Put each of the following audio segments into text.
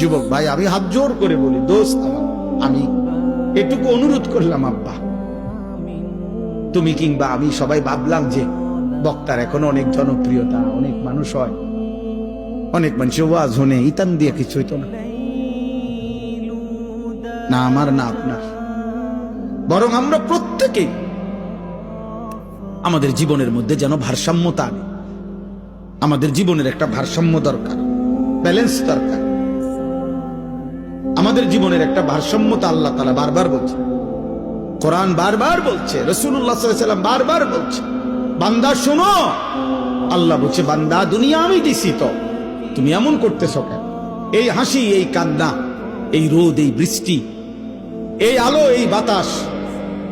যুবক ভাই, আমি হাত জোর করে বলি, দোস্ত আমার, আমি এটুকু অনুরোধ করলাম, আব্বা তুমি কিংবা আমি সবাই ভাবলাম যে বক্তার এখন অনেক জনপ্রিয়তা, অনেক মানুষ হয়, অনেক মানুষের ওয়াজ হনে ইতান দিয়ে কিছু হইতো না, না আমার না আপনার, বরং আমরা প্রত্যেকেই আমাদের জীবনের মধ্যে যেন ভারসাম্যতা আনে। আমাদের জীবনের একটা ভারসাম্য দরকার, ব্যালেন্স দরকার। আমাদের জীবনের একটা ভারসাম্যতা আল্লাহ তাআলা বারবার বলছে, কোরআন বারবার বলছে, রাসূলুল্লাহ সাল্লাল্লাহু আলাইহি ওয়াসাল্লাম বারবার বলছে, বান্দা শোনো, আল্লাহ বলছে বান্দা দুনিয়া আমি দিছি, তো তুমি এমন করতেছো কেন? এই হাসি, এই কান্না, এই রোদ, এই বৃষ্টি, এই আলো, এই বাতাস,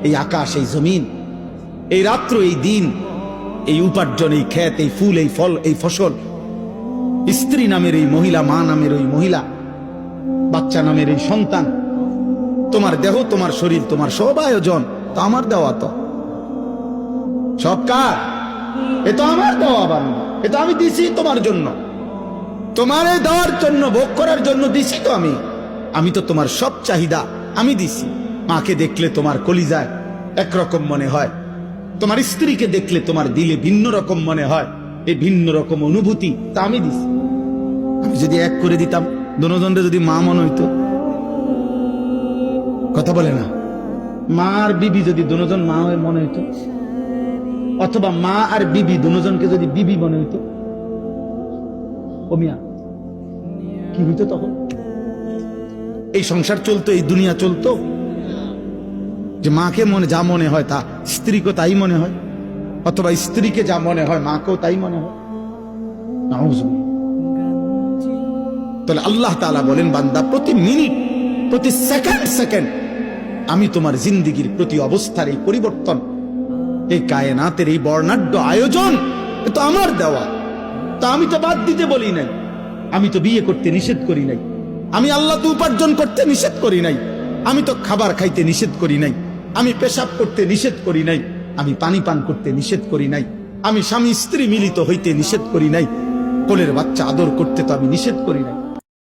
এই আকাশ, এই জমিন, এই রাত্র, এই দিন, এই উপার্জন, এই ক্ষেত, এই ফুল, এই ফল, এই ফসল, স্ত্রী নামের এই মহিলা, মা নামের ওই মহিলা, বাচ্চা নামের এই সন্তান, তোমার দেহ, তোমার শরীর, তোমার সব আয়োজন তো আমার দেওয়া, তো সব কার? এ তো আমার দেওয়া বান্দা, এ তো আমি দিছি তোমার জন্য, তোমারে দেওয়ার জন্য, ভোগ করার জন্য দিছি তো আমি তো তোমার সব চাহিদা আমি দিছি। মাকে দেখলে তোমার কলিজায় একরকম মনে হয়, তোমার স্ত্রীকে দেখলে তোমার দিলে ভিন্ন রকম মনে হয়, এই ভিন্ন রকম অনুভূতি তা আমি দিছি। আমি যদি এক করে দিতাম, দুজনরে যদি মা মনে হইতো, কথা বলে না, মা আর বিবি যদি দুজন মা হয়ে মনে হইতো, অথবা মা আর বিবি দুজনকে যদি বিবি মনে হইতো, ও মিয়া কি হইতো তখন? এই সংসার চলতো, এই দুনিয়া চলতো, যে মাকে মনে যা মনে হয় তা স্ত্রীকে তাই মনে হয়, অথবা স্ত্রীকে যা মনে হয় মাকেও তাই মনে হয়। নাউজুবিল্লাহ। তাহলে আল্লাহ তাআলা বলেন, বান্দা প্রতি মিনিট, প্রতি সেকেন্ড আমি তোমার জিন্দেগির প্রতি অবস্থার এই পরিবর্তন, এই কায়নাতের এই বর্ণাঢ্য আয়োজন, এ তো আমার দেওয়া। তা আমি তো বাদ দিতে বলি নাই, আমি তো বিয়ে করতে নিষেধ করি নাই, আমি আল্লাহ তো উপার্জন করতে নিষেধ করি নাই, আমি তো খাবার খাইতে নিষেধ করি নাই, আমি পেশাব করতে নিষেধ করি নাই, আমি পানি পান করতে নিষেধ করি নাই, আমি স্বামী স্ত্রী মিলিত হইতে নিষেধ করি নাই, কোলের বাচ্চা আদর করতে তো আমি নিষেধ করি নাই।